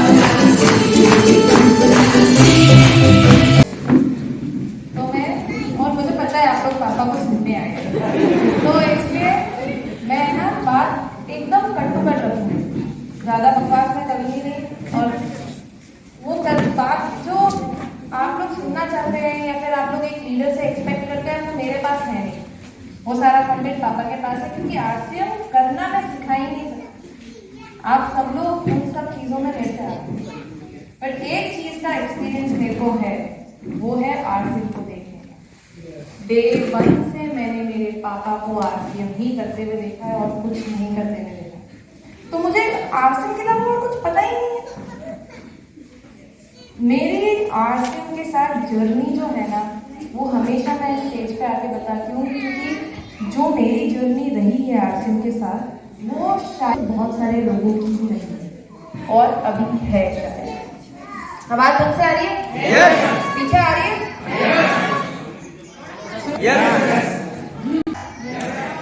तो मैं, और मुझे पता है आप लोग पापा को सुनने आए हैं, तो इसलिए मैं ना बात एकदम कट रखूंगी, ज़्यादा बकवास मैं करूँगी नहीं। और वो बात जो आप लोग सुनना चाहते हैं या फिर आप लोग एक लीडर से एक्सपेक्ट करते हैं, वो मेरे पास है नहीं। वो सारा कंटेंट पापा के पास है, क्योंकि आरसीएम करना मैं सिखा ही नहीं सकती। आप सब लोग उन सब चीज़ों में रहते आते हैं, पर एक चीज़ का एक्सपीरियंस मेरे को है, वो है आरसीएम को देखने का। डे 1 से मैंने मेरे पापा को आरसीएम ही करते हुए देखा है और कुछ नहीं करते हुए देखा। तो मुझे आरसीएम के अलावा और कुछ पता ही नहीं है। मेरी आरसीएम के साथ जर्नी जो है ना, वो हमेशा मैं स्टेज पे आके बताती हूँ, क्योंकि जो मेरी जर्नी रही है आरसीएम के साथ, वो शायद बहुत सारे लोगों की भी रही है और अभी है शायद। आवाज ढंग से आ रही है? yes. पीछे आ रही है? yes.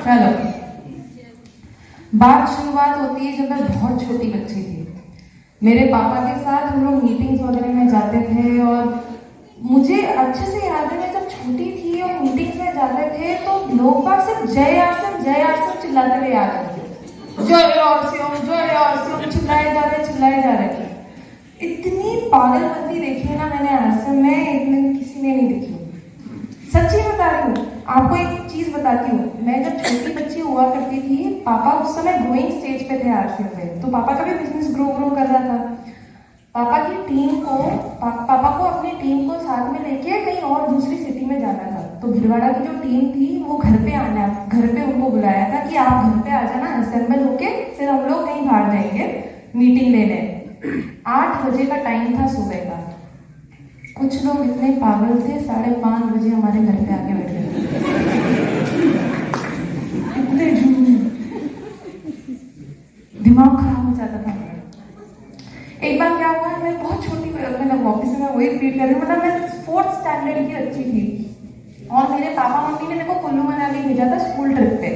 चलो, बात शुरुआत होती है जब मैं बहुत छोटी बच्ची थी। मेरे पापा के साथ हम लोग मीटिंग्स वगैरह में जाते थे, और मुझे अच्छे से याद है, मैं जब छोटी थी और मीटिंग्स में जाते थे तो लोग बाग सिर्फ जय आरसीएम चिल्लाते हुए आ जाते थे। जय आरसीएम चिल्लाए जा रहे। इतनी पागलपंती देखी है ना मैंने आरसीएम में, इतनी किसी ने नहीं देखी। सच्ची बता रही हूँ आपको, एक चीज बताती हूँ। मैं जब छोटी बच्ची हुआ करती थी, पापा उस समय ग्रोइंग स्टेज पे थे आरसीएम में, तो पापा का भी बिजनेस ग्रो कर रहा था। पापा को अपनी टीम को साथ में लेके कहीं और दूसरी सिटी में जाना था। तो भिलवाड़ा की जो टीम थी वो घर पे उनको बुलाया था कि आप घर पे आ जाना, असेंबल होके फिर हम लोग कहीं बाहर जाएंगे मीटिंग लेने। 8 बजे का टाइम था सुबह का। कुछ लोग इतने पागल थे, 5:30 बजे हमारे घर पे आके बैठ गए। इतने दिमाग खराब हो जाता था। एक बार क्या हुआ, मैं बहुत छोटी, मतलब ऑफिस में वही रिपीट कर रही हूँ, मतलब मैं 4th स्टैंडर्ड की बच्ची थी, और मेरे पापा मम्मी ने मेरे को कुल्लू मनाली भेजा था स्कूल ट्रिप पे।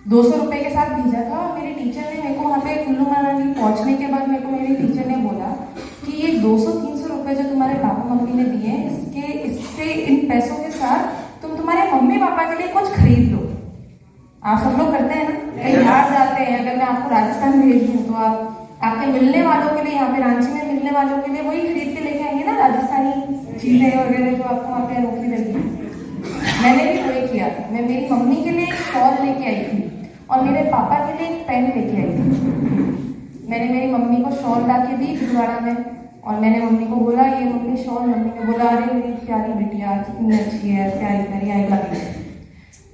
200 रुपए के साथ भेजा था, और मेरी टीचर ने मेरे को वहाँ पे कुल्लू मनाली पहुँचने के बाद मेरे को मेरी टीचर ने बोला कि ये 200-300 रुपए जो तुम्हारे पापा मम्मी ने दिए, इससे इन पैसों के साथ तुम तुम्हारे मम्मी पापा के लिए कुछ खरीद लो। आप सब लोग करते हैं ना, कहीं बाहर जाते हैं, अगर मैं आपको राजस्थान भेज दूँ तो आप आपके मिलने वालों के लिए, यहाँ पे रांची में मिलने वालों के लिए वही खरीद के लेके आएंगे ना, राजस्थानी चीजें वगैरह जो आपको वहाँ पे रोकी लगी। मैंने भी वही किया। मैं मेरी मम्मी के लिए एक शॉल लेके आई थी और मेरे पापा के लिए एक पेन लेके आई थी। मैंने मेरी मम्मी को शॉल ला के दी भिलवाड़ा में, और मैंने मम्मी को बोला ये मम्मी शॉल। मम्मी ने बोला अरे मेरी प्यारी बिटिया कितनी अच्छी है, प्यारी आई लव यू।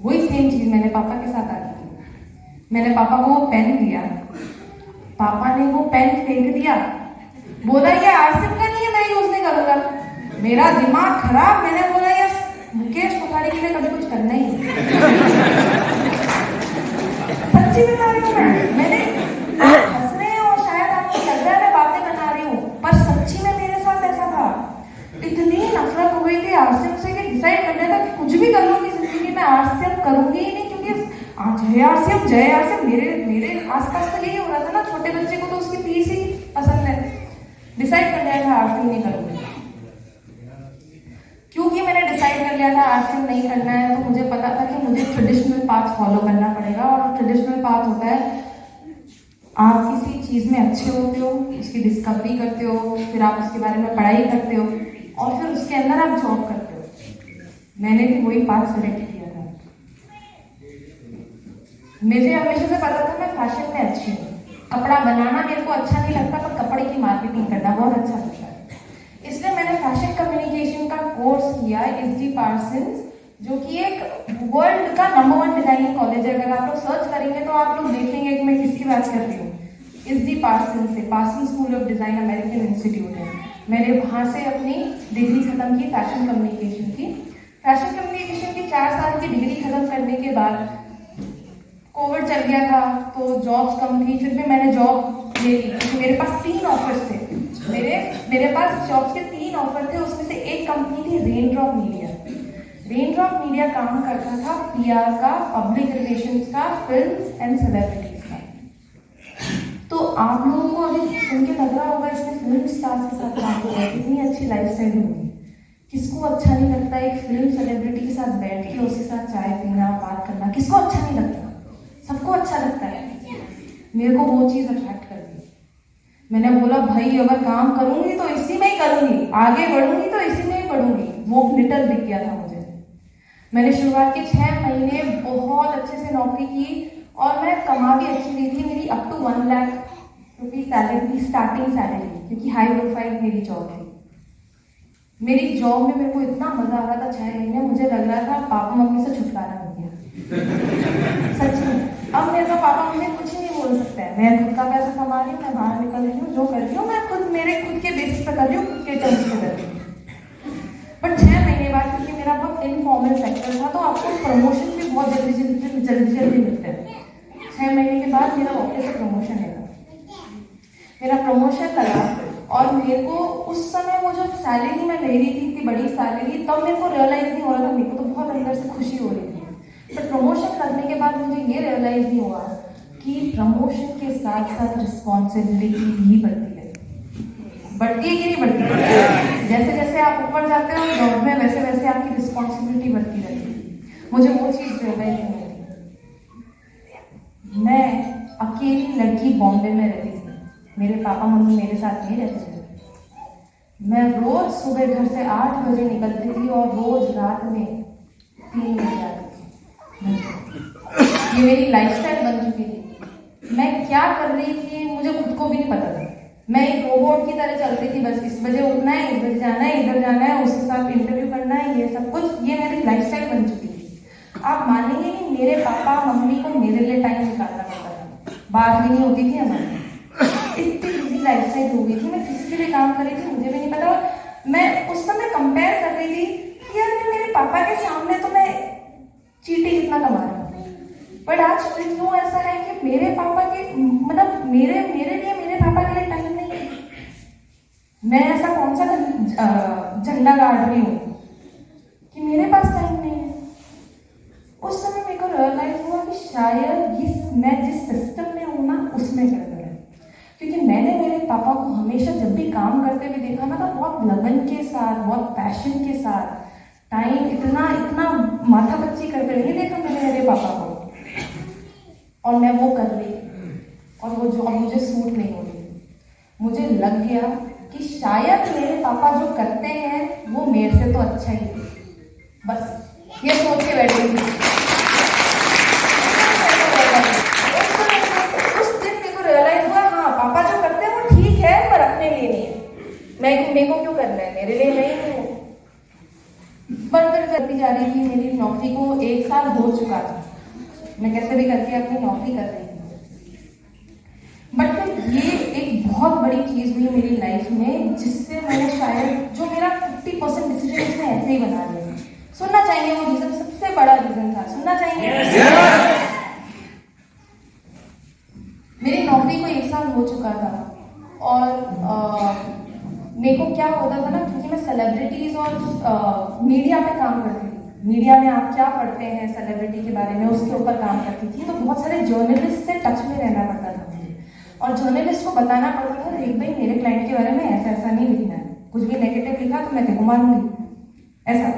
वही सेम चीज मैंने पापा के साथ आ की। मैंने पापा को वो पेन दिया, पापा ने वो पेन फेंक दिया, बोला ये आरसीएम का नहीं है, मैं यूज नहीं करूंगा। मेरा दिमाग खराब। मैंने बोला ये मुकेश कुमारी के लिए कभी कुछ करना ही नहीं। सच्ची बता रही हूँ मैंने हंस रहे हैं और शायद आपको लग रहा है मैं बातें बना रही हूँ, पर सच्ची में मेरे साथ ऐसा था। इतनी नफरत हो गई थी आरसीएम से कि डिसाइड कर लिया था कि कुछ भी कर लूंगी जिंदगी में, आरसीएम करूंगी ही नहीं, क्योंकि जय आरसीएम मेरे आसपास तो यही हो रहा था ना, छोटे बच्चे को तो उसकी फीस ही पसंद है। डिसाइड कर लिया था आरसीएम नहीं करूंगी। क्योंकि मैंने डिसाइड कर लिया था आरसीएम नहीं करना है, तो मुझे पता था कि मुझे ट्रेडिशनल पाथ फॉलो करना पड़ेगा। और ट्रेडिशनल पाथ होता है आप किसी चीज में अच्छे होते हो, उसकी डिस्कवरी करते हो, फिर आप उसके बारे में पढ़ाई करते हो, और फिर उसके अंदर आप जॉब करते हो। मैंने भी वही पाथ सेलेक्ट किया था। मुझे हमेशा से पता था मैं फैशन में अच्छी हूँ। कपड़ा बनाना मेरे को अच्छा नहीं लगता, पर कपड़े की मार्केटिंग करना बहुत अच्छा लगता है। इसलिए मैंने फैशन कम्युनिकेशन का कोर्स किया एसडी पार्सन्स, जो कि एक वर्ल्ड का नंबर 1 डिजाइनिंग कॉलेज है। अगर आप लोग सर्च करेंगे तो आप लोग देखेंगे कि मैं किसकी बात कर रही हूँ। एसडी पार्सन्स से, Parson school of design American institute है। मैंने वहाँ से अपनी डिग्री खत्म की फैशन कम्युनिकेशन की। फैशन कम्युनिकेशन की 4 साल की डिग्री खत्म करने के बाद कोविड चल गया था, तो जॉब्स कम थी। फिर भी मैंने जॉब ले ली, क्योंकि मेरे पास 3 ऑफर्स थे। मेरे पास जॉब्स के 3 ऑफर थे। उसमें से एक कंपनी थी रेनड्रॉप मीडिया। रेनड्रॉप मीडिया काम करता था पीआर का, पब्लिक रिलेशंस का, फिल्म एंड सेलिब्रिटीज का। तो तो आप लोगों को अभी सुन के लग रहा होगा इसने फिल्म स्टार्स के साथ काम किया है, कितनी अच्छी लाइफस्टाइल होगी। किसको अच्छा नहीं लगता एक फिल्म सेलिब्रिटी के साथ बैठ के उसके साथ चाय पीना, बात करना, किसको अच्छा नहीं लगता? सबको अच्छा लगता है। मेरे को वो चीज़ अट्रैक्ट कर दी। मैंने बोला भाई अगर काम करूंगी तो इसी में ही करूंगी, आगे बढ़ूंगी तो इसी में ही बढ़ूंगी। वो ग्लिटर दिख गया था मुझे। मैंने शुरुआत के 6 महीने बहुत अच्छे से नौकरी की और मैं कमा भी अच्छी ली थी। मेरी up to 1 lakh rupees salary, starting salary, क्योंकि हाई प्रोफाइल मेरी जॉब थी। मेरी जॉब में मेरे को इतना मजा आ रहा था 6 महीने, मुझे लग रहा था पापा मम्मी से छुटकारा हो गया। सच में अब मेरे को पापा मम्मी कुछ नहीं बोल सकते हैं। मैं खुद का पैसा कमा रही हूँ, मैं बाहर निकल रही हूँ, जो कर रही हूँ मैं खुद, मेरे खुद के बेसिस पर कर रही हूँ, खुद के टर्म्स पे कर रही हूँ। बट 6 महीने बाद, क्योंकि मेरा बहुत इनफॉर्मल सेक्टर था, तो आपको प्रमोशन भी बहुत जल्दी मिलते हैं। 6 महीने के बाद मेरा ऑफिस से प्रमोशन लगा। मेरा प्रमोशन लगा और मेरे को उस समय वो जो सैलरी मैं ले रही थी, इतनी बड़ी सैलरी, तब मेरे को रियलाइज नहीं हो रहा था। मेरे को तो बहुत अंदर से खुशी हो रही थी। बट प्रमोशन लगने के बाद मुझे ये रियलाइज नहीं हुआ कि प्रमोशन के साथ साथ रिस्पॉन्सिबिलिटी भी बढ़ती है। बढ़ती है कि नहीं बढ़ती है? जैसे जैसे आप ऊपर जाते हो जॉब में, वैसे वैसे आपकी रिस्पॉन्सिबिलिटी बढ़ती रहती है। मुझे वो चीज़ रियलाइज नहीं होती। मैं अकेली लड़की बॉम्बे में रहती थी, मेरे पापा मम्मी मेरे साथ नहीं रहते थे। मैं रोज सुबह घर से 8 बजे निकलती थी और रोज रात में 3 बजे आती थी। ये मेरी लाइफस्टाइल बन चुकी थी। मैं क्या कर रही थी मुझे खुद को भी नहीं पता था। मैं एक रोबोट की तरह चलती थी, बस इस बजे उठना है, इस बजे जाना है, इधर जाना है, उसके साथ इंटरव्यू करना है, ये सब कुछ, ये मेरी लाइफस्टाइल बन चुकी थी। आप मानेंगे नहीं, मेरे पापा मम्मी को मेरे लिए टाइम निकालना पड़ता था। बात भी नहीं होती थी हमारी। इतनी बिजी लाइफस्टाइल हो गई थी, मैं किसी के लिए काम कर रही थी मुझे भी नहीं पता। मैं उस समय कंपेयर कर रही थी कि यार मैं मेरे पापा के सामने तो मैं चीटी कितना कमा रही हूँ, बट आज क्यों ऐसा है कि मेरे पापा के, मतलब मेरे लिए मेरे पापा के लिए टाइम नहीं है। मैं ऐसा कौन सा झंडा गाड़ रही हूँ कि मेरे पास टाइम नहीं है। उस समय मेरे को रियलाइज हुआ कि शायद मैं जिस सिस्टम में हूँ ना, उसमें गड़बड़ है। क्योंकि मैंने मेरे पापा को हमेशा जब भी काम करते हुए देखा ना, तो बहुत लगन के साथ, बहुत पैशन के साथ, टाइम इतना माथा पच्ची करते नहीं देखा मैंने मेरे पापा को। और मैं वो कर रही और वो जॉब मुझे सूट नहीं हो रही। मुझे लग गया कि शायद मेरे पापा जो करते हैं वो मेरे से तो अच्छा ही है। बस ये सोच के बैठी थी। उस दिन मेरे को रियलाइज हुआ, हाँ पापा जो करते हैं वो ठीक है, पर अपने लिए नहीं है। मेरे को क्यों करना है, मेरे लिए नहीं है। पर फिर करती जा रही थी। मेरी नौकरी को 1 साल हो चुका था, मैं कैसे भी करके अपनी नौकरी कर रही थी। बट फिर ये एक बहुत बड़ी चीज हुई मेरी लाइफ में, जिससे मैंने शायद जो मेरा 50% डिसीजन इसमें ऐसे ही बना लिया। सुनना चाहिए वो रीजन, सबसे बड़ा रीजन था, सुनना चाहिए। मेरी नौकरी को 1 साल हो चुका था और मेरे को क्या होता था ना, क्योंकि मैं सेलिब्रिटीज और मीडिया पे काम करती थी। मीडिया में आप क्या पढ़ते हैं सेलिब्रिटी के बारे में, उसके ऊपर काम करती थी। तो बहुत सारे जर्नलिस्ट से टच में रहना पड़ता था मुझे, और जर्नलिस्ट को बताना पड़ता था, एक भाई मेरे क्लाइंट के बारे में ऐसा ऐसा नहीं लिखना है, कुछ भी नेगेटिव लिखा तो मैं तेरे को मारूंगी, ऐसा।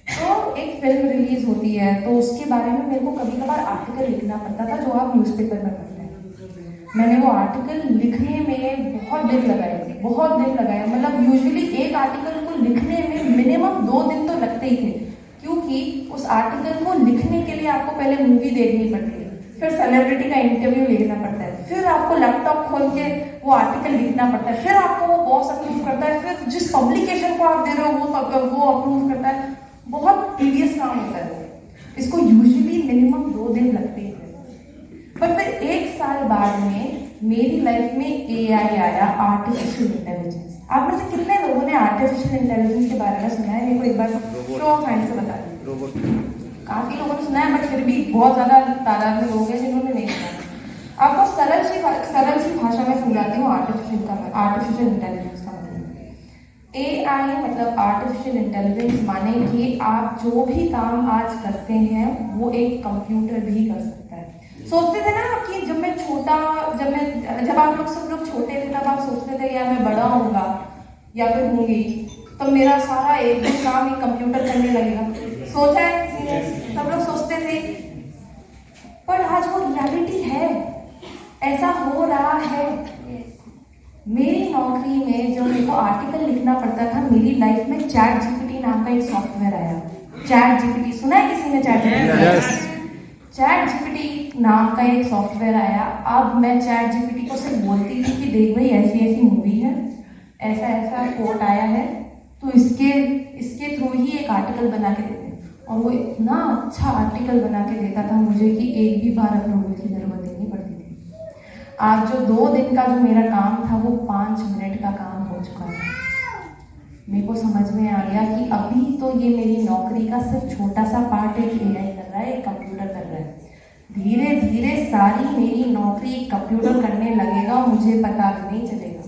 तो एक फिल्म रिलीज होती है तो उसके बारे में मेरे को कभी कभार आर्टिकल लिखना पड़ता था, जो आप न्यूज़पेपर में पढ़ते हैं। मैंने वो आर्टिकल लिखने में बहुत दिन लगाए। मतलब यूजुअली एक आर्टिकल को लिखने में मिनिमम 2 दिन तो लगते ही थे, क्योंकि उस आर्टिकल को लिखने के लिए आपको पहले मूवी देखनी पड़ती है, फिर सेलिब्रिटी का इंटरव्यू लेना पड़ता है, फिर आपको लैपटॉप खोल के वो आर्टिकल लिखना पड़ता है, फिर आपको वो बॉस अप्रूव करता है, फिर जिस पब्लिकेशन को आप दे रहे हो वो अप्रूव करता है। बहुत टीडियस काम होता है। इसको यूजुअली मिनिमम 2 दिन लगते हैं। पर फिर 1 साल बाद में मेरी लाइफ में AI आया, आर्टिफिशियल इंटेलिजेंस। आप में से कितने लोगों ने आर्टिफिशियल इंटेलिजेंस के बारे में सुना है? मेरे को एक बार शो ऑफ हैंड से बता दीजिए। काफी लोगों ने सुना है, बट फिर भी बहुत ज्यादा तादाद में लोग हैं जिन्होंने नहीं सुना। आपको सरल सी भाषा में समझाती हूँ आर्टिफिशियल इंटेलिजेंस का मतलब। AI मतलब आर्टिफिशियल इंटेलिजेंस, माने कि आप जो भी काम आज करते हैं वो एक कंप्यूटर भी कर सकता है। सोचते थे ना कि जब मैं छोटा छोटा, जब आप लोग सब लोग छोटे थे तब आप सोचते थे यार मैं बड़ा होऊंगा या फिर होंगी तो मेरा सारा एक दिन काम ही कंप्यूटर करने लगेगा। सोचा है किसी ने? सब लोग सोचते थे, पर आज वो रियलिटी है, ऐसा हो रहा है। मेरी नौकरी में जो मेरे को आर्टिकल लिखना पड़ता था, मेरी लाइफ में चैट जीपीटी नाम का एक सॉफ्टवेयर आया। चैट जीपीटी सुना है किसी ने? चैट जीपीटी चैट जीपीटी नाम का एक सॉफ्टवेयर आया। अब मैं चैट जीपीटी को सिर्फ बोलती थी कि देख भाई ऐसी ऐसी मूवी है, ऐसा ऐसा कोट आया है, तो इसके थ्रू ही एक आर्टिकल बना के देते। और वो इतना अच्छा आर्टिकल बना के देता था मुझे कि एक भी बार अपलोड की जरूरत ही नहीं पड़ती थी। आज जो 2 दिन का जो मेरा काम था वो 5 मिनट का काम हो चुका है। मेरे को समझ में आ गया कि अभी तो ये मेरी नौकरी का सिर्फ छोटा सा पार्ट एक एआई कर रहा है, एक कंप्यूटर कर रहा है। धीरे धीरे सारी मेरी नौकरी कंप्यूटर करने लगेगा, मुझे पता भी नहीं चलेगा,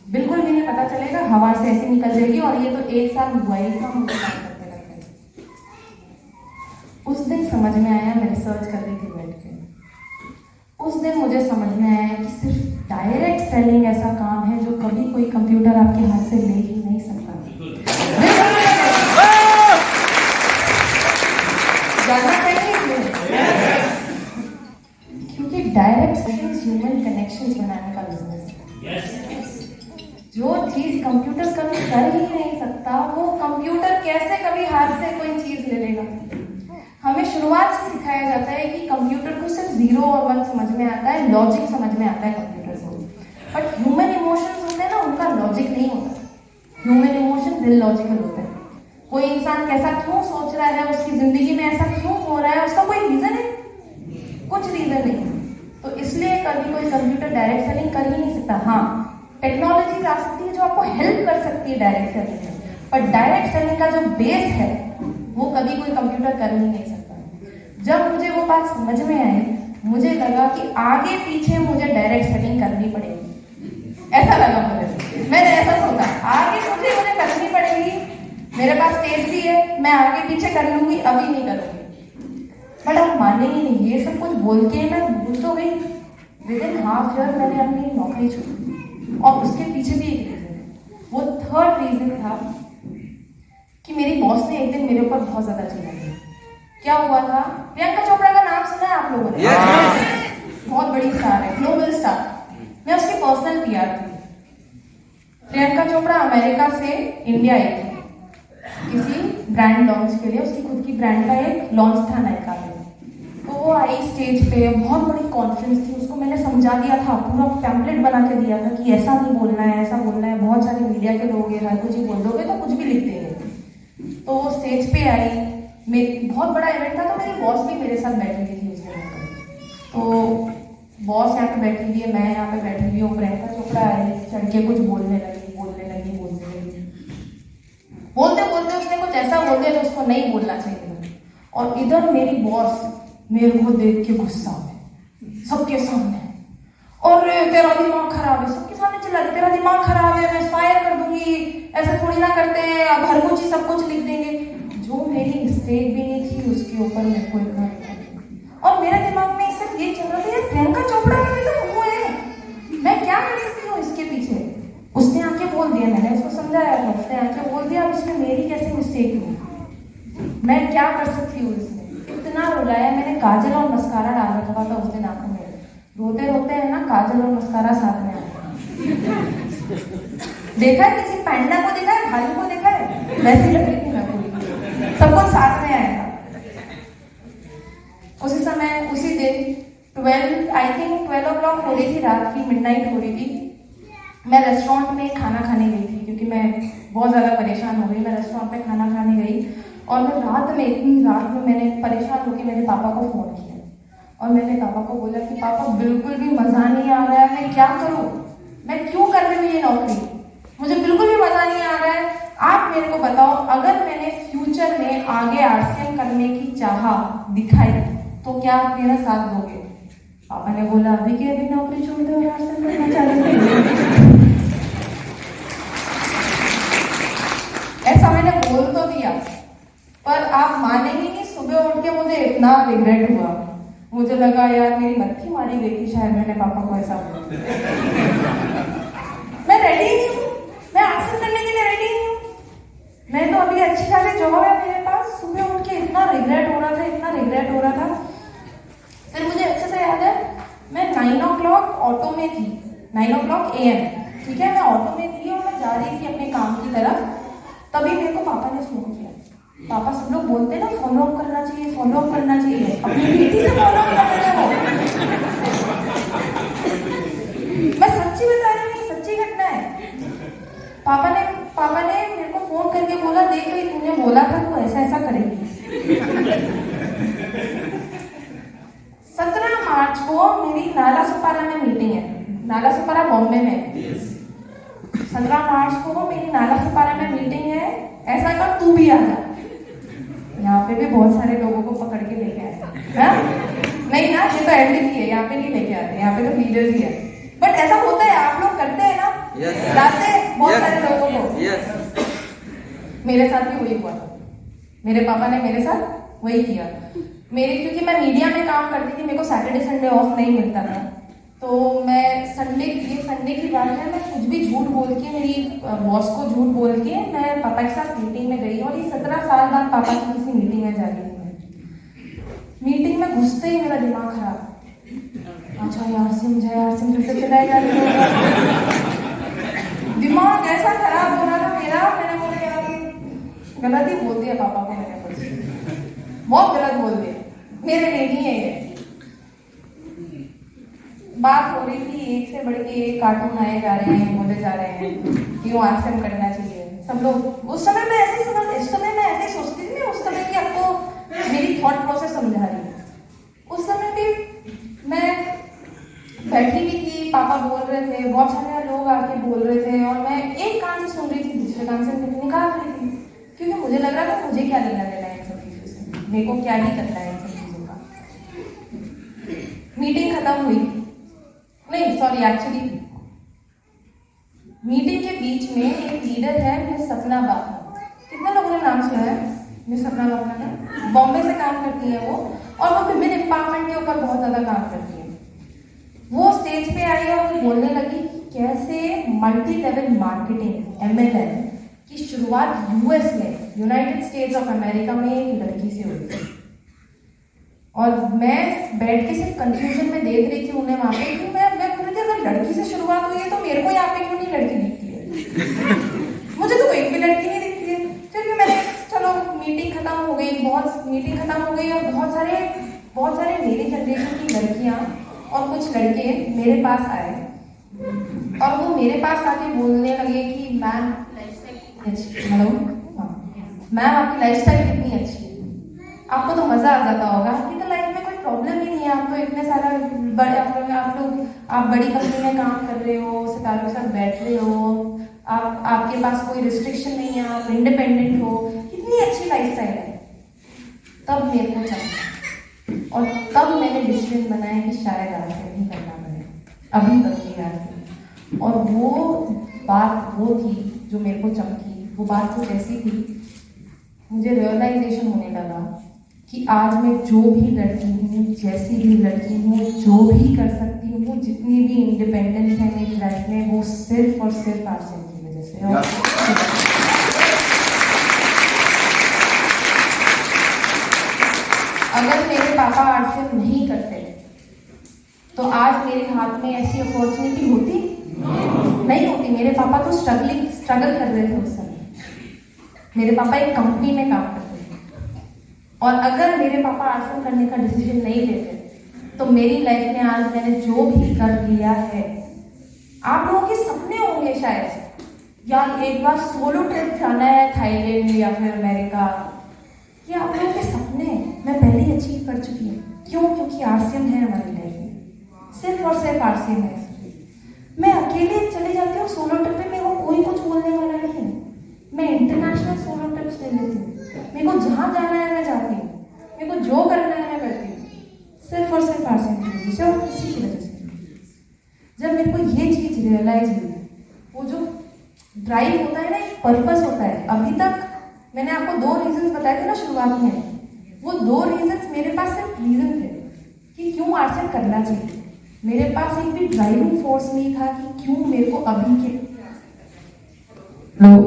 बिल्कुल भी नहीं पता चलेगा, हवा से ऐसे निकल जाएगी। और ये तो 1 साल हुआ ही था मुझे काम करते करते। उस दिन समझ में आया, मैं रिसर्च कर रही थी बैठ के, उस दिन मुझे समझ में आया कि सिर्फ डायरेक्ट सेलिंग ऐसा काम है जो कभी कोई कंप्यूटर आपके हाथ से ले ही नहीं सकता। जानना चाहिए क्योंकि डायरेक्ट सेलिंग ह्यूमन कनेक्शंस बनाने का बिजनेस है। जो चीज कंप्यूटर कभी कर ही नहीं सकता, वो कंप्यूटर कैसे कभी हाथ से कोई चीज ले लेगा। हमें शुरुआत से सिखाया जाता है कि कंप्यूटर को सिर्फ 0 और 1 समझ में आता है, लॉजिक समझ में आता है कंप्यूटर को। बट ह्यूमन इमोशंस होते हैं ना, उनका लॉजिक नहीं होता। ह्यूमन इमोशन दिल लॉजिकल होता है। कोई इंसान कैसा क्यों सोच रहा है, उसकी जिंदगी में ऐसा क्यों हो रहा है, उसका कोई रीजन है? कुछ रीजन नहीं। तो इसलिए कभी कोई कंप्यूटर डायरेक्ट सेलिंग कर ही नहीं सकता। हाँ, टेक्नोलॉजी आ सकती है जो आपको हेल्प कर सकती है डायरेक्ट सेलिंग में, पर डायरेक्ट सेलिंग का जो बेस है वो कभी कोई कंप्यूटर कर ही नहीं सकता। जब मुझे वो बात समझ में आई, मुझे लगा कि आगे पीछे मुझे डायरेक्ट सेलिंग करनी पड़ेगी। ऐसा लगा मुझे, मैंने ऐसा सोचा आगे मुझे करनी पड़ेगी। मेरे पास स्टेज भी है, मैं आगे पीछे कर लूंगी, अभी नहीं करूंगी। बट आप मानेंगे नहीं, ये सब कुछ बोल के मैं भूल तो गई। विदिन हाफ ईयर मैंने अपनी नौकरी छोड़ी। और उसके पीछे भी एक रीजन है। वो 3rd रीजन था कि मेरी बॉस ने एक दिन मेरे ऊपर बहुत ज्यादा चिल्ला दिया। क्या हुआ था? प्रियंका चोपड़ा का नाम सुना है आप लोगों ने? बहुत बड़ी स्टार है, ग्लोबल स्टार। मैं उसकी पर्सनल पीआर थी। प्रियंका चोपड़ा अमेरिका से इंडिया आई थी किसी ब्रांड लॉन्च के लिए। उसकी खुद की ब्रांड का एक लॉन्च था नायका में। तो वो आई स्टेज पे, बहुत बड़ी कॉन्फ्रेंस थी। उसको मैंने समझा दिया था, पूरा पैम्पलेट बना के दिया था कि ऐसा नहीं बोलना है, ऐसा बोलना है। बहुत सारे मीडिया के लोग हैं, हर कुछ ही बोल दोगे तो कुछ भी लिख देंगे। तो वो स्टेज पे आई, बहुत बड़ा इवेंट था। तो मेरी बॉस भी मेरे साथ बैठी हुई थी उस दिन। तो बॉस यहाँ पे बैठी हुई है, मैं यहाँ पे बैठी हुई हूँ। प्रियंका चोपड़ा आई, चढ़ के कुछ बोलने लगी। बोलते बोलते उसने कुछ ऐसा बोल दिया जो उसको नहीं बोलना चाहिए। और इधर मेरी बॉस मेरे को देख के गुस्सा है सबके सामने, और तेरा दिमाग खराब है, सबके सामने चिल्ला रही, तेरा दिमाग खराब है, मैं फायर कर दूंगी, ऐसा थोड़ी ना करते हैं, अब हर कुछ ही सब कुछ लिख देंगे। जो मेरी मिस्टेक भी नहीं थी उसके ऊपर मेरे को इतना। और मेरे दिमाग में सिर्फ ये चल रहा था, यार प्रियंका चोपड़ा का भी तो मुंह है, मैं क्या कर सकती हूँ इसके पीछे। उसने आके बोल दिया, मैंने उसको समझाया था, उसने आके बोल दिया, अब इसमें मेरी कैसे मिस्टेक हुई, मैं क्या कर सकती हूँ इसमें। इतना रुलाया मैंने, काजल और मस्कारा डाल रखा था उस दिन आंखों में। रोते रोते है ना, काजल और मस्कारा साथ में आया। देखा है किसी पैंडा को, देखा है भालू को, देखा है, वैसे लग रही थी मैं पूरी, सब कुछ साथ में आया था। उसी समय उसी दिन 12 o'clock हो रही थी, रात की मिडनाइट हो रही थी। मैं रेस्टोरेंट में खाना खाने गई थी क्योंकि मैं बहुत ज़्यादा परेशान हो गई। मैं रेस्टोरेंट में खाना खाने गई और मैं रात में, इतनी रात में मैंने परेशान होकर मेरे पापा को फ़ोन किया और मैंने पापा को बोला कि पापा बिल्कुल भी मज़ा नहीं आ रहा है, मैं क्या करूँ, मैं क्यों कर रही हूँ ये नौकरी, मुझे बिल्कुल भी मज़ा नहीं आ रहा है। आप मेरे को बताओ, अगर मैंने फ्यूचर में आगे आरसीएम करने की चाह दिखाई तो क्या आप मेरा साथ दोगे? पापा ने बोला अभी के अभी नौकरी छोड़ दो और आरसीएम करना चालू कर। ऐसा मैंने बोल तो दिया, पर आप मानेंगे नहीं, सुबह उठ के मुझे इतना रिग्रेट हुआ। मुझे लगा यार मेरी मत्थी मारी गई थी शायद, मैंने पापा को ऐसा बोला। मैं रेडी नहीं हूँ, मैं एक्शन करने के लिए रेडी नहीं हूँ। मैं तो अभी अच्छी खासी जॉब है मेरे पास, सुबह उठ के इतना रिग्रेट हो रहा था, इतना रिग्रेट हो रहा था। फिर मुझे अच्छे से याद है, मैं 9 o'clock ऑटो में थी, 9 o'clock AM, ठीक है, मैं ऑटो में थी और मैं जा रही थी अपने काम की तरफ। तभी मेरे को पापा ने फोन किया। पापा सब लोग बोलते हैं ना फॉलो अप करना चाहिए, फॉलो अप करना चाहिए, अपनी बेटी से फॉलो अप करने लगो। मैं सच्ची बता रही हूँ, सच्ची घटना है। पापा ने मेरे को फोन करके बोला, देख रही तूने बोला था तू ऐसा ऐसा करेगी। 17 मार्च को मेरी नाला सुपारा में मीटिंग है, नाला सुपारा बॉम्बे में। 17 मार्च को मेरी नाला सुपारा में मीटिंग है, ऐसा कर तू भी आ जा। यहाँ पे भी बहुत सारे लोगों को पकड़ के लेके आए, नहीं ना, ये तो एडिट ही है, यहाँ पे नहीं लेके आते, यहाँ पे तो लीडर्स ही है। बट ऐसा होता है, आप लोग करते हैं ना, लाते हैं बहुत सारे लोगों को। मेरे साथ भी वही हुआ था, मेरे पापा ने मेरे साथ वही किया। क्योंकि मैं मीडिया में काम करती थी, मेरे को सैटरडे संडे ऑफ नहीं मिलता था, तो मैं संडे की बात है, मैं कुछ भी झूठ बोल के, मेरी बॉस को झूठ बोल के मैं पापा के साथ मीटिंग में गई। और ये 17 साल बाद पापा की किसी मीटिंग में जा रही थी। मीटिंग में घुसते ही मेरा दिमाग खराब, अच्छा यार सिम फिर से चलाए जा रही है। दिमाग ऐसा खराब हो रहा था मेरा, मैंने बोला यार गलत ही बोल दिया पापा को, मैंने कुछ बहुत गलत बोल दिया, मेरे लिए नहीं है ये। बात हो रही थी, एक से बढ़ के एक कार्टून आए जा रहे हैं, बोले जा रहे हैं क्यों एक्शन करना चाहिए सब लोग। उस समय मैं ऐसे सोचती थी, उस समय की आपको मेरी थॉट प्रोसेस समझा रही है। उस समय भी मैं बैठी भी थी, पापा बोल रहे थे, बहुत सारे लोग आके बोल रहे थे, और मैं एक कान से सुन रही थी, दूसरे कान से निकाल रही थी, क्योंकि मुझे लग रहा था मुझे क्या लेना देना है इन सब चीजों से, मेरे को क्या ही करना है इन सब चीजों का। मीटिंग खत्म हुई, नहीं सॉरी, एक्चुअली मीटिंग के बीच में एक लीडर है मिस सपना बाबा, कितने लोगों ने नाम सुना है मिस सपना बाबा का? बॉम्बे से काम करती है वो, और वो विमेन एम्पावरमेंट के ऊपर बहुत ज्यादा काम करती है। वो स्टेज पे आई और वो बोलने लगी कि कैसे मल्टी लेवल मार्केटिंग MLM की शुरुआत US में, यूनाइटेड स्टेट्स ऑफ अमेरिका में एक लड़की से हुई। और मैं बैठ के सिर्फ कंफ्यूजन में देख रही थी उन्हें वहां पे, कि मैं बोल रही थी अगर लड़की से शुरुआत हुई है तो मेरे को यहाँ पे क्यों नहीं लड़की दिखती है? मुझे तो एक भी लड़की नहीं दिखती है। फिर भी मैंने, चलो मीटिंग खत्म हो गई और बहुत सारे मेरी जनरेशन की लड़कियां और कुछ लड़के मेरे पास आए, और वो मेरे पास आके बोलने लगे कि मैम आपकी लाइफस्टाइल कितनी अच्छी है, आपको तो मजा आ जाता होगा, आपकी तो लाइफ में कोई प्रॉब्लम ही नहीं है, आप तो इतने सारा आप बड़ी कंपनी में काम कर रहे हो, सितारों के साथ बैठ रहे हो, आपके पास कोई रिस्ट्रिक्शन नहीं है, आप इंडिपेंडेंट हो, कितनी अच्छी लाइफस्टाइल है। तब मेरे को चला, और तब मैंने डिसीजन बनाया कि शायद आज से नहीं करना पड़ेगा, अभी तक नहीं आज। और वो बात वो थी जो मेरे को चमकी, वो बात कुछ ऐसी थी, मुझे रियलाइजेशन होने लगा कि आज मैं जो भी लड़की हूँ, जैसी भी लड़की हूँ, जो भी कर सकती हूँ, जितनी भी इंडिपेंडेंस है मेरी लाइफ में, वो सिर्फ और सिर्फ आर्सियन की वजह से। अगर मेरे पापा आर्सियन नहीं करते तो आज मेरे हाथ में ऐसी अपॉर्चुनिटी होती नहीं होती। मेरे पापा तो स्ट्रगल कर रहे थे उस समय, मेरे पापा एक कंपनी में काम करते थे, और अगर मेरे पापा आर्सियन करने का डिसीजन नहीं लेते तो मेरी लाइफ में आज मैंने जो भी कर लिया है, आप लोगों के सपने होंगे शायद, यार एक बार सोलो ट्रिप जाना है थाईलैंड या फिर अमेरिका, ये आप लोगों के सपने मैं पहले ही अचीव कर चुकी हूँ। क्यों? क्योंकि आर्सियन है हमारी लाइफ में, सिर्फ और सिर्फ आर्सियन है। मैं अकेले चले जाती हूँ सोलो ट्रिप पे, मेरे को कोई कुछ बोलने वाला नहीं है। मैं इंटरनेशनल सोलो ट्रिप्स ले लेती हूँ, मेरे को जहाँ जाना है मैं जाती हूँ, मेरे को जो करना है मैं करती हूँ, सिर्फ और सिर्फ आर्सियन की वजह से और किसी की वजह से। जब मेरे को ये चीज रियलाइज हुई, वो जो ड्राइव होता है ना, एक पर्पस होता है। अभी तक मैंने आपको 2 रीजंस बताए थे ना शुरुआत में, वो 2 रीजंस मेरे पास सिर्फ रीजन थे कि क्यों आरसीएम करना चाहिए। मेरे पास एक भी ड्राइविंग फोर्स नहीं था कि क्यों मेरे को अभी के हेलो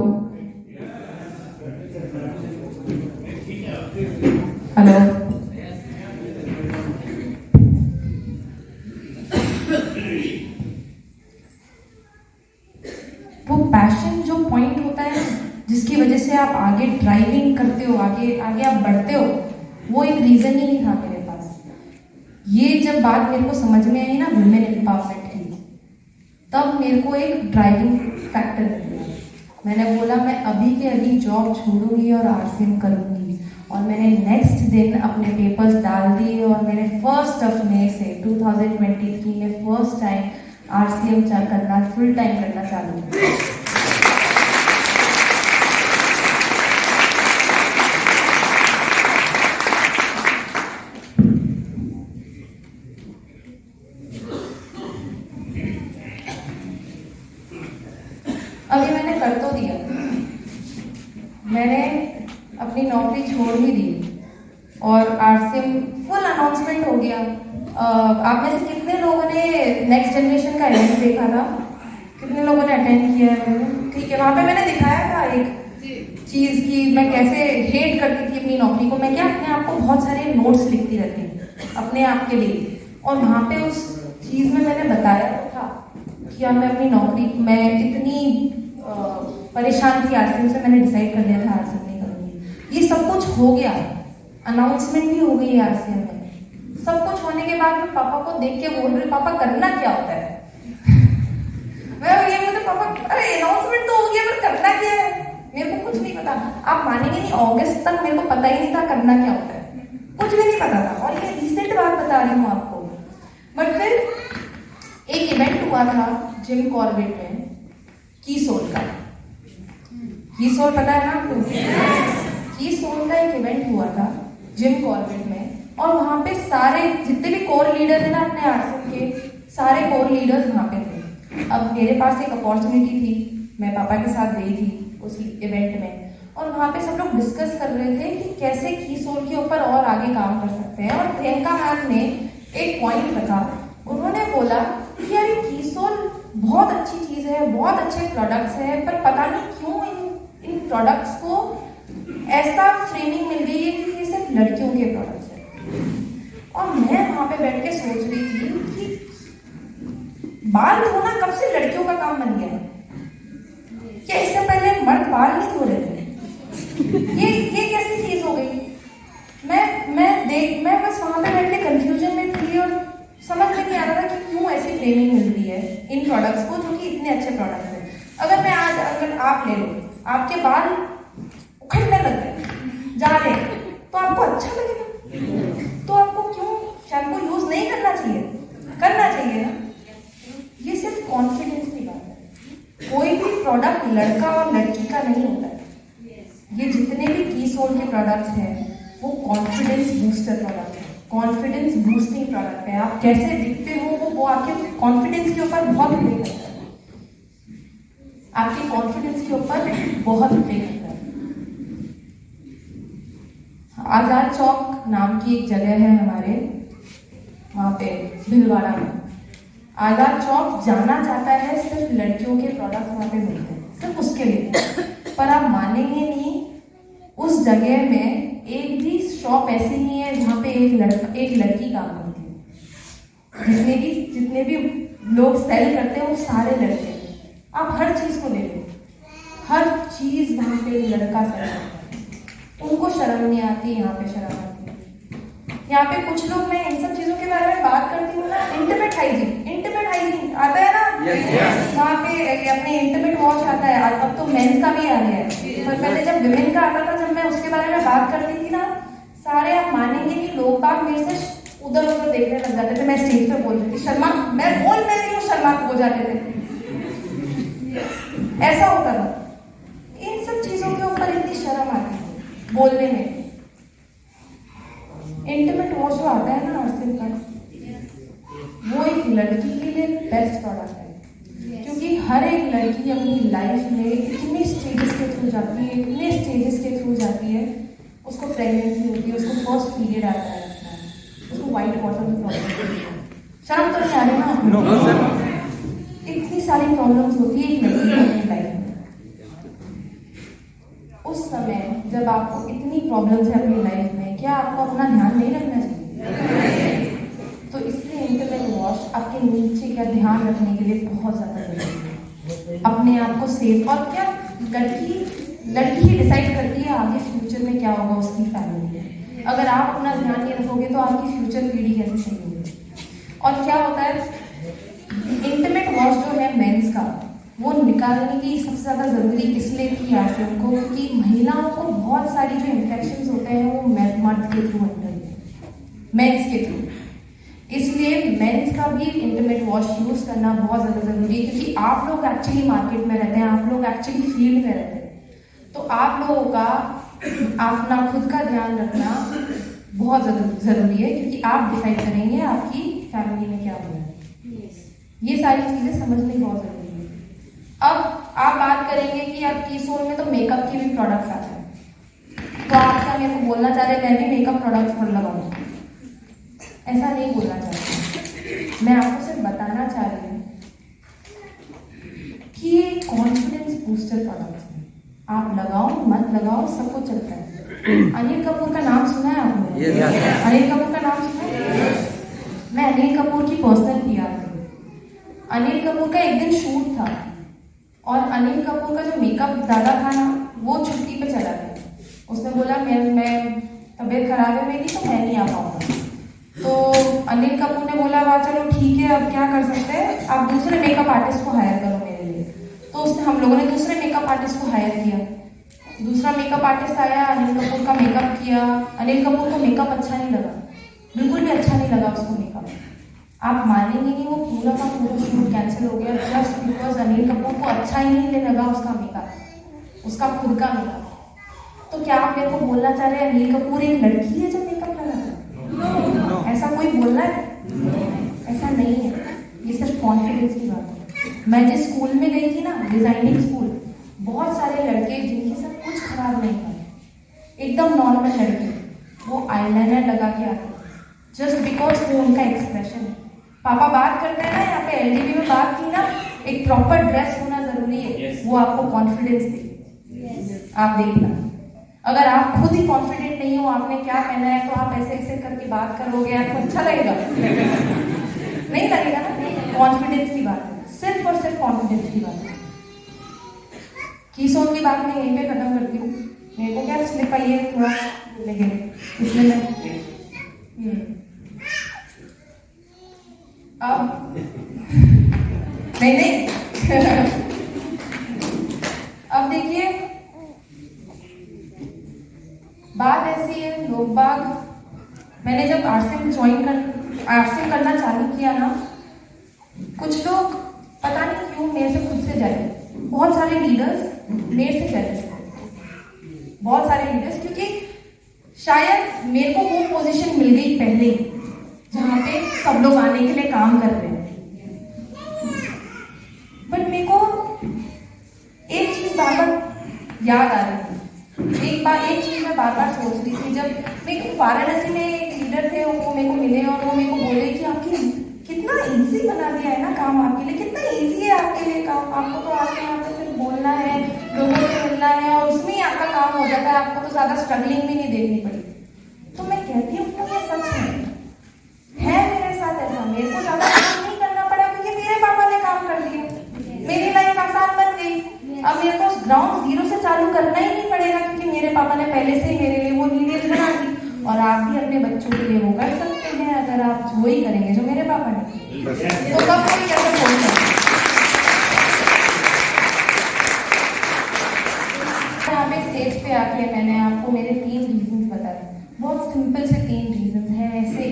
वो पैशन जो पॉइंट होता है जिसकी वजह से आप आगे ड्राइविंग करते हो, आगे आगे आप बढ़ते हो, वो एक रीजन ही नहीं था मेरे पास। ये जब बात मेरे को समझ में आई ना वुमेन एम्पावरमेंट की, तब मेरे को एक ड्राइविंग फैक्टर मिल गया। मैंने बोला मैं अभी के अभी जॉब छोड़ूंगी और आरसीएम करूंगी। और मैंने नेक्स्ट दिन अपने पेपर्स डाल दिए और मैंने 1 मई से 2023 में फर्स्ट टाइम आरसीएम करना, फुल टाइम करना चालू किया। अभी मैंने कर तो दिया, मैंने अपनी नौकरी छोड़ भी दी और आरसीएम फुल अनाउंसमेंट हो गया। आप में से कितने लोगों ने नेक्स्ट जनरेशन का इवेंट देखा था? कितने लोगों ने अटेंड किया है? ठीक है, वहाँ पे मैंने दिखाया था एक चीज़ कि मैं कैसे हेट करती थी अपनी नौकरी को। मैं क्या अपने आप को बहुत सारे नोट्स लिखती रहती हूँ अपने आप के लिए, और वहाँ पे उस चीज़ में मैंने बताया था कि अब मैं अपनी नौकरी, मैं इतनी परेशान थी आरसीएम से, मैंने डिसाइड कर लिया था आरसीएम नहीं करूँगी। ये सब कुछ हो गया, अनाउंसमेंट भी हो गई आरसीएम में। सब कुछ होने के बाद मैं पापा को देख के बोल रही, पापा करना क्या होता है? मैं ये बोलते पापा, अरे अनाउंसमेंट तो हो गया पर करना क्या है? मेरे को कुछ नहीं पता। आप मानेंगे नहीं, अगस्त तक मेरे को पता ही नहीं था करना क्या होता है, कुछ भी नहीं पता था। और ये रिसेंट बात बता रही हूँ आपको। बट फिर एक इवेंट हुआ था जिम कॉर्बेट में, कीसोल का। कीसोल पता है ना आपको? कीसोल का एक इवेंट हुआ था जिम कॉर्बेट में, और वहाँ पे सारे जितने भी कोर लीडर्स हैं ना अपने आरसीएम के, सारे कोर लीडर्स वहाँ पे थे। अब मेरे पास एक अपॉर्चुनिटी थी, मैं पापा के साथ गई थी उस इवेंट में, और वहाँ पे सब लोग डिस्कस कर रहे थे कि कैसे कीसोल के ऊपर और आगे काम कर सकते हैं। और प्रियंका मैम ने एक पॉइंट रखा, उन्होंने बोला कि यार कीसोल बहुत अच्छी चीज़ है, बहुत अच्छे प्रोडक्ट्स हैं, पर पता नहीं क्यों इन प्रोडक्ट्स को ऐसा फ्रेमिंग मिल गई है कि ये सिर्फ लड़कियों के प्रोडक्ट्स हैं। और मैं वहाँ पे बैठ के सोच रही थी कि बाल धोना कब से लड़कियों का काम बन गया है? क्या इससे पहले मर्द बाल नहीं धो रहे थे? ये कैसी चीज हो गई? मैं बस वहाँ पे बैठ के कंफ्यूजन में थी और समझ में नहीं आ रहा था कि क्यों ऐसी फ्रेमिंग मिल रही है इन प्रोडक्ट्स को जो कि इतने अच्छे प्रोडक्ट्स हैं। अगर आप ले लो, आपके बाल उखड़ने लग गए, जा रहे हैं, तो आपको अच्छा लगेगा? तो आपको क्यों शैम्पू यूज नहीं करना चाहिए? करना चाहिए ना। ये सिर्फ कॉन्फिडेंस की बात है। कोई भी प्रोडक्ट लड़का और लड़की का नहीं होता है। ये जितने भी कीसोल के प्रोडक्ट्स हैं वो कॉन्फिडेंस बूस्टर प्रोडक्ट है, कॉन्फिडेंस बूस्टिंग प्रोडक्ट है। आप कैसे दिखते हो वो आपके कॉन्फिडेंस के ऊपर बहुत डिपेंड करता है, आपके कॉन्फिडेंस के ऊपर बहुत डिपेंड करता है। आजाद चौक नाम की एक जगह है हमारे वहाँ पे भीलवाड़ा में। आजाद चौक जाना चाहता है, सिर्फ लड़कियों के प्रोडक्ट वहाँ पे मिलते हैं, सिर्फ उसके लिए। पर आप मानेंगे नहीं, उस जगह में एक भी शॉप ऐसी नहीं है जहाँ पे एक लड़की काम करती है। जितने भी लोग सेल करते हैं वो सारे लड़के हैं। आप हर चीज को ले लो, हर चीज वहाँ पे लड़का सेल करता है। उनको शर्म नहीं आती, यहाँ पे शर्म आती है। यहाँ पे कुछ लोग, मैं इन सब चीजों के बारे में बात करती हूँ ना, इंटीमेट हाइजीन आता है ना, वहाँ पे अपने इंटीमेट वॉश आता है, अब तो मेंस का भी आ गया है। पर पहले जब विमेन का आता था, जब मैं उसके बारे में बात करती थी ना, सारे आप मानेंगे कि लोग बाग मेरे से उधर उधर देखने लग जाते थे। मैं स्टेज पे बोल रही थी, शर्मा, मैं बोल मैं रही हूँ, शर्मा हो जाते थे। ऐसा होता था। इन सब चीजों के ऊपर इतनी शर्म आती है बोलने में। इंटीमेट वॉश जो आता है ना आरसीएम का, वो एक लड़की के लिए बेस्ट प्रोडक्ट है, क्योंकि हर एक लड़की अपनी लाइफ में इतने स्टेजेस के थ्रू जाती है, उसको प्रेगनेंसी होती है, उसको फर्स्ट पीरियड आता है, उसको वाइट वाटर की प्रॉब्लम नहीं आ रहे ना आप लोग? इतनी सारी प्रॉब्लम्स होती है एक लड़की को अपनी लाइफ में। उस समय जब आपको इतनी प्रॉब्लम्स है अपनी लाइफ में, क्या आपको अपना ध्यान नहीं रखना चाहिए? तो इसलिए इंटरनेट वॉश आपके नीचे का ध्यान रखने के लिए बहुत ज़्यादा जरूरी है। अपने आप को सेफ, और क्या लड़की ही डिसाइड करती है आगे फ्यूचर में क्या होगा उसकी फैमिली में। अगर आप अपना ध्यान नहीं रखोगे तो आपकी फ्यूचर पीढ़ी कैसे सही होगी? और क्या होता है, इंटीमेट वॉश जो है मेंस का, वो निकालने की सबसे ज़्यादा ज़रूरी इसलिए की आज उनको, क्योंकि महिलाओं को बहुत सारी जो इन्फेक्शंस होते हैं वो मर्द के थ्रू होते हैं, मेंस के थ्रू। इसलिए मेंस का भी इंटीमेट वॉश यूज़ करना बहुत ज़्यादा ज़रूरी है, क्योंकि आप लोग एक्चुअली मार्केट में रहते हैं, आप लोग एक्चुअली फील्ड में रहते हैं, तो आप लोगों का अपना खुद का ध्यान रखना बहुत ज़रूरी है, क्योंकि आप डिसाइड करेंगे आपकी फैमिली में क्या होना है। ये सारी चीज़ें समझनी बहुत ज़रूरी है। अब आप बात करेंगे कि आप कीसोल में तो मेकअप के भी प्रोडक्ट्स आते हैं, तो आप क्या मेरे को बोलना चाह रहे हैं मैं भी मेकअप प्रोडक्ट्स पर लगाऊँ? ऐसा नहीं बोलना चाहती, मैं आपको सिर्फ बताना चाह रही हूँ कि ये कॉन्फिडेंस बूस्टर प्रोडक्ट्स हैं। आप लगाओ मत लगाओ सबको चलता है। अनिल कपूर का नाम सुना है आपने? अनिल कपूर का नाम सुना है? मैं अनिल कपूर की पर्सनल PR थी। अनिल कपूर का एक दिन शूट था और अनिल कपूर का जो मेकअप दादा था ना, वो छुट्टी पे चला गया। उसने बोला मैं तबीयत खराब है मेरी, तो मैं नहीं आ पाऊंगा। तो अनिल कपूर ने बोला वाह चलो ठीक है, अब क्या कर सकते हैं, आप दूसरे मेकअप आर्टिस्ट को हायर करो मेरे लिए। तो उसने, हम लोगों ने दूसरे मेकअप आर्टिस्ट को हायर किया। दूसरा मेकअप आर्टिस्ट आया, अनिल कपूर का मेकअप किया। अनिल कपूर को मेकअप अच्छा नहीं लगा, बिल्कुल भी अच्छा नहीं लगा उसको मेकअप। आप मानेंगे नहीं, वो पूरा का पूरा शूट कैंसिल हो गया जस्ट बिकॉज अनिल कपूर को अच्छा ही नहीं लगा उसका मेकअप, उसका खुद का मेकअप। तो क्या आप मेरे को बोलना चाह रहे हैं अनिल कपूर एक लड़की है जो मेकअप लगाता है? ऐसा कोई बोल रहा है? ऐसा नहीं है, ये सिर्फ कॉन्फिडेंस की बात है। मैं जिस स्कूल में गई थी ना, डिजाइनिंग स्कूल, बहुत सारे लड़के जिनके साथ कुछ खराब नहीं था, एकदम नॉर्मल लड़के, वो आईलाइनर लगा के आते जस्ट बिकॉज वो उनका एक्सप्रेशन है। पापा बात करते हैं ना, यहाँ पे LDB में बात की ना, एक प्रॉपर ड्रेस होना जरूरी है, वो आपको कॉन्फिडेंस दे। आप देखना, अगर आप खुद ही कॉन्फिडेंट नहीं हो आपने क्या पहना है, तो आप ऐसे ऐसे करके बात करोगे, आपको अच्छा लगेगा? नहीं लगेगा ना। कॉन्फिडेंस की बात है, सिर्फ और सिर्फ कॉन्फिडेंस की बात है। कीसोन की बात मैं यहीं पे खत्म करती हूँ। मेरे को क्या स्लिप आई है थोड़ा लेकिन, इसलिए मैं अब नहीं अब देखिए, बात ऐसी है, लोग बाग, मैंने जब आरसीएम करना चालू किया ना, कुछ लोग पता नहीं क्यों मेरे से खुद से जाए, बहुत सारे लीडर्स मेरे से जाए, बहुत सारे लीडर्स, क्योंकि शायद मेरे को वो पोजीशन मिल गई पहले जहाँ पे सब लोग आने के लिए काम कर रहे हैं। बट मेरे को एक चीज बार बार याद आ रही थी, एक चीज मैं बार बार सोच रही थी। जब मेरे को वाराणसी में एक लीडर थे, वो मेरे को मिले और वो मेरे को बोले कि आपकी कितना इजी बना दिया है ना काम आपके लिए, कितना इजी है आपके लिए काम, आपको तो आके यहाँ पे सिर्फ बोलना है, लोगों से मिलना है और उसमें ही आपका काम हो जाता है, आपको तो ज्यादा स्ट्रगलिंग भी नहीं देखनी पड़ी। तो मैं कहती हूँ ये सच है मेरे साथ ऐसा, मेरे को ज्यादा काम नहीं करना पड़ा क्योंकि मेरे पापा ने काम कर दिया, मेरी लाइफ आसान बन गई। अब मेरे को ग्राउंड जीरो से चालू करना ही नहीं पड़ेगा क्योंकि मेरे पापा ने पहले से ही मेरे लिए वो नीडें बना दी। और आप भी अपने बच्चों के लिए वो कर सकते हैं अगर आप वही करेंगे जो मेरे पापा ने। तो कब कोई कैसे बोल सकते, यहाँ पे स्टेज पे आके मैंने आपको मेरे 3 रीजंस बताए, बहुत सिंपल से 3 रीजंस हैं। ऐसे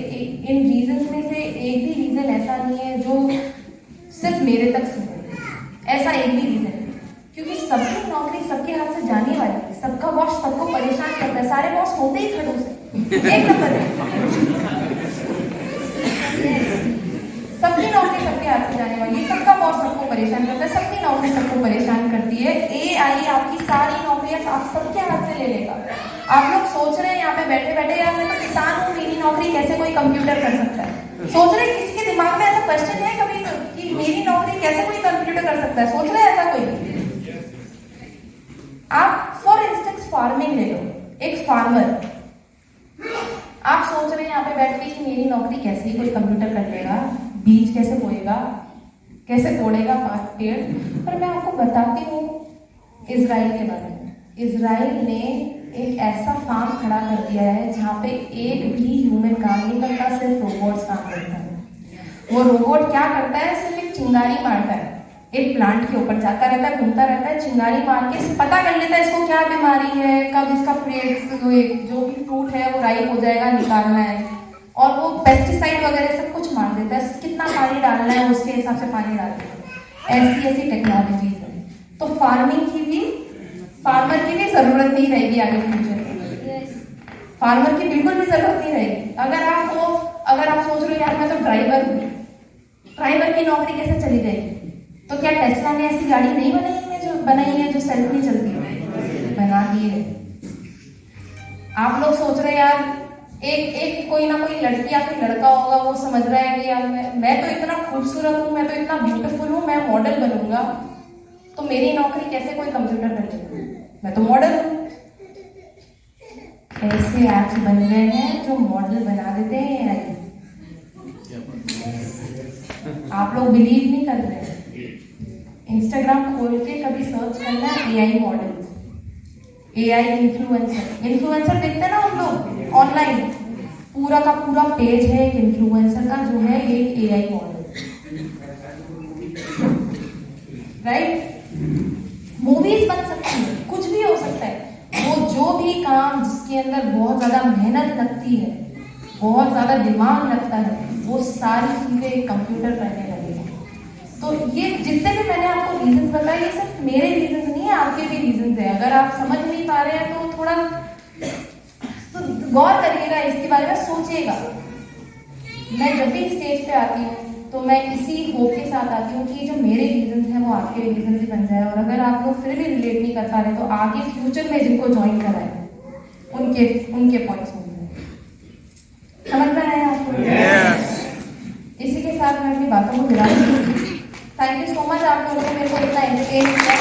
इन रीजंस में से एक भी रीजन ऐसा नहीं है जो सिर्फ मेरे तक सीमित है, ऐसा एक भी रीजन है, क्योंकि सबकी नौकरी सबके हाथ से जाने वाली है, सबका बॉस सबको परेशान करता है, सारे बॉस होते ही खड़ूस है, एक नंबर है, सबकी नौकरी सबके हाथ से जाने वाली है, सबका बॉस सबको परेशान करता है, सबकी नौकरी सबको परेशान करती है। AI आपकी सारी नौकरियां आप सबके हाथ से ले लेगा। आप लोग सोच रहे हैं यहाँ पे बैठे बैठे यार मैं तो किसान हूँ, मेरी नौकरी कैसे कोई कंप्यूटर कर सकता है? सोच रहे किसी के दिमाग में ऐसा क्वेश्चन है कभी कि मेरी नौकरी कैसे कोई कंप्यूटर कर सकता है? सोच रहे ऐसा कोई? आप फॉर इंस्टेंस फार्मिंग ले लो, एक फार्मर, आप सोच रहे हैं यहाँ पे बैठ के कि मेरी नौकरी कैसे ही कोई कंप्यूटर कर लेगा, बीज कैसे बोएगा, कैसे तोड़ेगा पेड़। पर मैं आपको बताती हूँ इजराइल के बारे में। इजराइल ने एक ऐसा फार्म खड़ा कर दिया है जहाँ पे एक भी ह्यूमन काम नहीं करता, सिर्फ रोबोट्स काम करता है। वो रोबोट क्या करता है? सिर्फ एक चिंगारी मारता है, एक प्लांट के ऊपर जाता रहता है, घूमता रहता है, चिंगारी मार के पता कर लेता है इसको क्या बीमारी है, कब इसका जो भी फ्रूट है वो राइप हो जाएगा, निकालना है, और वो पेस्टिसाइड वगैरह सब कुछ मार देता है। कितना पानी डालना है उसके हिसाब से पानी डाल देता है। ऐसी ऐसी टेक्नोलॉजीज है। तो फार्मर की भी जरूरत नहीं रहेगी आगे फ्यूचर में। फार्मर की बिल्कुल भी जरूरत नहीं रहेगी। अगर आप सोच रहे हो यार मैं तो ड्राइवर हूँ, ड्राइवर की नौकरी कैसे चली जाएगी? तो क्या टेस्ला ने ऐसी गाड़ी नहीं बनाई है जो सेल्फ नहीं चलती है? बना दी है। आप लोग सोच रहे यार एक कोई ना कोई लड़की या फिर लड़का होगा, वो समझ रहा है कि यार मैं तो इतना खूबसूरत हूँ, मैं तो इतना ब्यूटीफुल हूँ, मैं मॉडल बनूंगा, तो मेरी नौकरी कैसे कोई कंप्यूटर कर लेगा? मैं तो मॉडल हूँ। ऐसे ऐप्स बन गए हैं जो मॉडल बना देते हैं। आप लोग बिलीव नहीं कर रहे। इंस्टाग्राम खोल के कभी सर्च करना AI मॉडल, AI इन्फ्लुएंसर देखते हैं ना हम लोग ऑनलाइन, पूरा का पूरा पेज है एक इन्फ्लुएंसर का जो है एक AI मॉडल, राइट? मूवीज बन सकती है, कुछ भी हो सकता है। वो जो भी काम जिसके अंदर बहुत ज्यादा मेहनत लगती है, बहुत ज्यादा दिमाग लगता है, वो सारी चीजें कंप्यूटर करने लगेगा। तो ये जितने भी मैंने आपको रीजंस बताए, ये सिर्फ मेरे रीजंस नहीं है, आपके भी रीजंस है। अगर आप समझ नहीं पा रहे हैं तो थोड़ा गौर करिएगा, इसके बारे में सोचिएगा। मैं जब भी स्टेज पे आती हूँ तो मैं इसी होप के साथ आती हूँ कि जो मेरे रीजंस हैं वो आपके रीजन भी बन जाए। और अगर आप लोग फिर भी रिलेट नहीं कर पा रहे तो आगे फ्यूचर में जिनको ज्वाइन कराए उनके पॉइंट्स मिल जाए। समझ में आया आपको? इसी के साथ मैं अपनी बातों को विराम दूंगी। थैंक यू सो मच आप लोगों ने मेरे को इतना एंटरटेन किया।